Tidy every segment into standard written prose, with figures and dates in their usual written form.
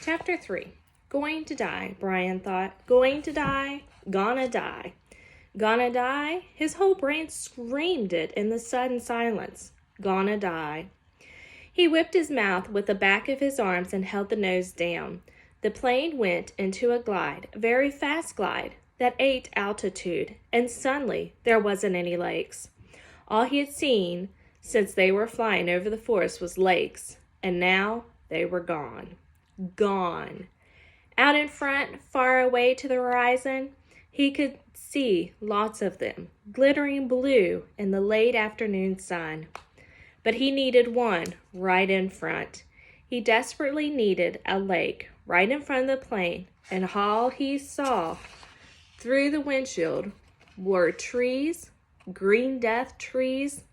Chapter 3. Going to die, Brian thought. Going to die, gonna die. Gonna die? His whole brain screamed it in the sudden silence. Gonna die. He whipped his mouth with the back of his arms and held the nose down. The plane went into a glide, a very fast glide, that ate altitude, and suddenly there wasn't any lakes. All he had seen since they were flying over the forest was lakes, and now they were gone. Gone. Out in front, far away to the horizon, he could see lots of them, glittering blue in the late afternoon sun. But he needed one right in front. He desperately needed a lake right in front of the plane, and all he saw through the windshield were trees, green death trees.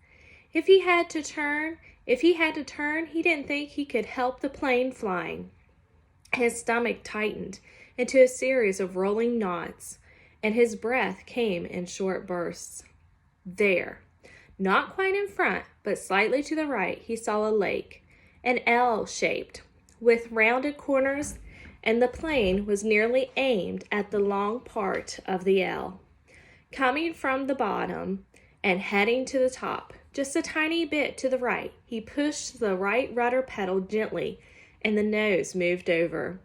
If he had to turn, he didn't think he could help the plane flying. His stomach tightened into a series of rolling knots, and his breath came in short bursts. There, not quite in front, but slightly to the right, he saw a lake, an L-shaped, with rounded corners, and the plane was nearly aimed at the long part of the L. Coming from the bottom and heading to the top, just a tiny bit to the right, he pushed the right rudder pedal gently, and the nose moved over.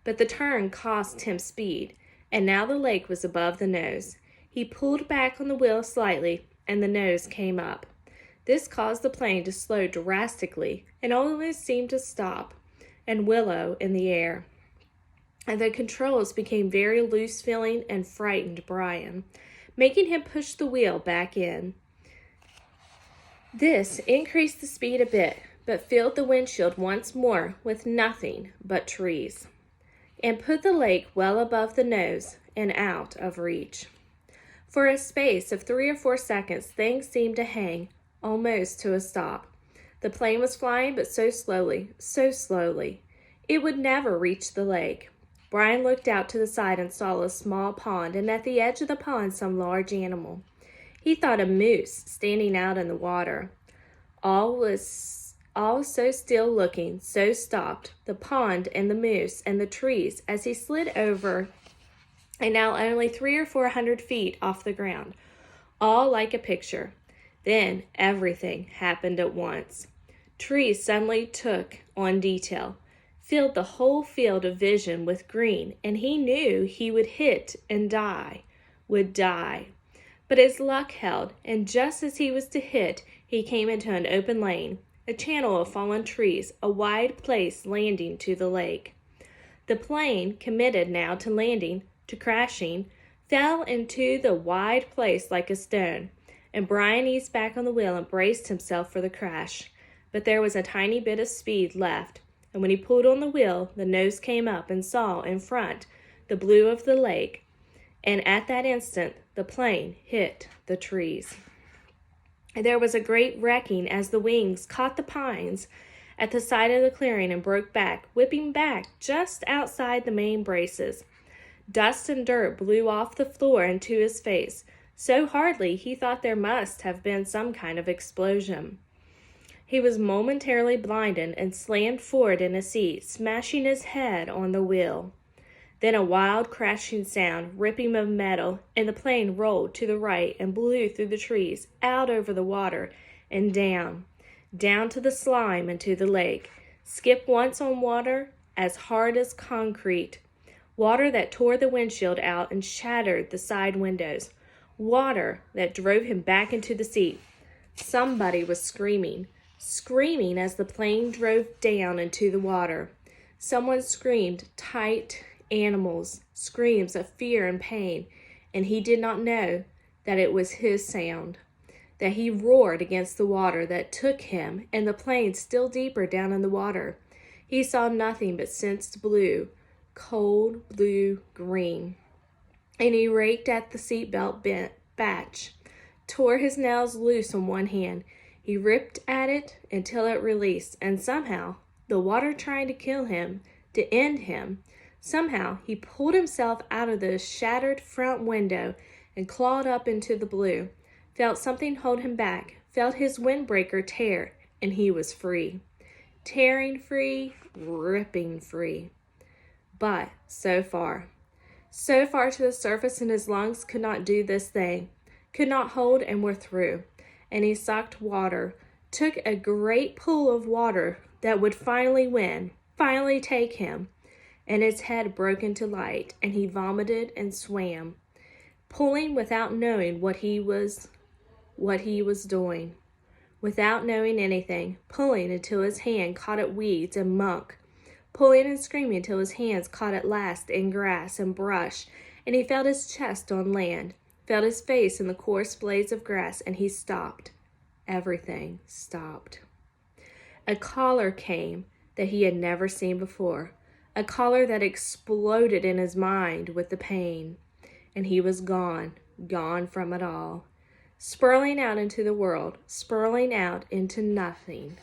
But the turn cost him speed, and now the lake was above the nose. He pulled back on the wheel slightly, and the nose came up. This caused the plane to slow drastically and almost seemed to stop and willow in the air. And the controls became very loose-feeling and frightened Brian, making him push the wheel back in. This increased the speed a bit, but filled the windshield once more with nothing but trees, and put the lake well above the nose and out of reach. For a space of 3 or 4 seconds, things seemed to hang almost to a stop. The plane was flying, but so slowly, it would never reach the lake. Brian looked out to the side and saw a small pond, and at the edge of the pond some large animal. He thought a moose standing out in the water. All so still looking, so stopped, the pond and the moose and the trees, as he slid over and now only 300 or 400 feet off the ground, all like a picture. Then everything happened at once. Trees suddenly took on detail, filled the whole field of vision with green, and he knew he would hit and would die. But his luck held, and just as he was to hit, he came into an open lane, a channel of fallen trees, a wide place landing to the lake. The plane, committed now to landing, to crashing, fell into the wide place like a stone, and Brian eased back on the wheel and braced himself for the crash. But there was a tiny bit of speed left, and when he pulled on the wheel, the nose came up and saw in front the blue of the lake, and at that instant the plane hit the trees. There was a great wrecking as the wings caught the pines at the side of the clearing and broke back, whipping back just outside the main braces. Dust and dirt blew off the floor into his face, so hardly he thought there must have been some kind of explosion. He was momentarily blinded and slammed forward in his seat, smashing his head on the wheel. Then a wild crashing sound, ripping of metal, and the plane rolled to the right and blew through the trees, out over the water, and down to the slime and to the lake. Skipped once on water as hard as concrete, water that tore the windshield out and shattered the side windows, water that drove him back into the seat. Somebody was screaming as the plane drove down into the water. Someone screamed tight animals, screams of fear and pain, and he did not know that it was his sound, that he roared against the water that took him and the plane still deeper down in the water. He saw nothing but sensed blue, cold blue green, and he raked at the seatbelt batch, tore his nails loose on one hand. He ripped at it until it released, and somehow, the water trying to kill him, to end him, somehow he pulled himself out of the shattered front window and clawed up into the blue, felt something hold him back, felt his windbreaker tear, and he was free. Tearing free, ripping free. But so far to the surface, and his lungs could not do this thing, could not hold, and were through. And he sucked water, took a great pool of water that would finally take him, and his head broke into light, and he vomited and swam, pulling without knowing what he was doing, without knowing anything, pulling until his hand caught at weeds and muck, pulling and screaming till his hands caught at last in grass and brush, and he felt his chest on land, felt his face in the coarse blades of grass, and he stopped. Everything stopped. A caller came that he had never seen before, a caller that exploded in his mind with the pain, and he was gone from it all, spurling out into the world, spurling out into nothing.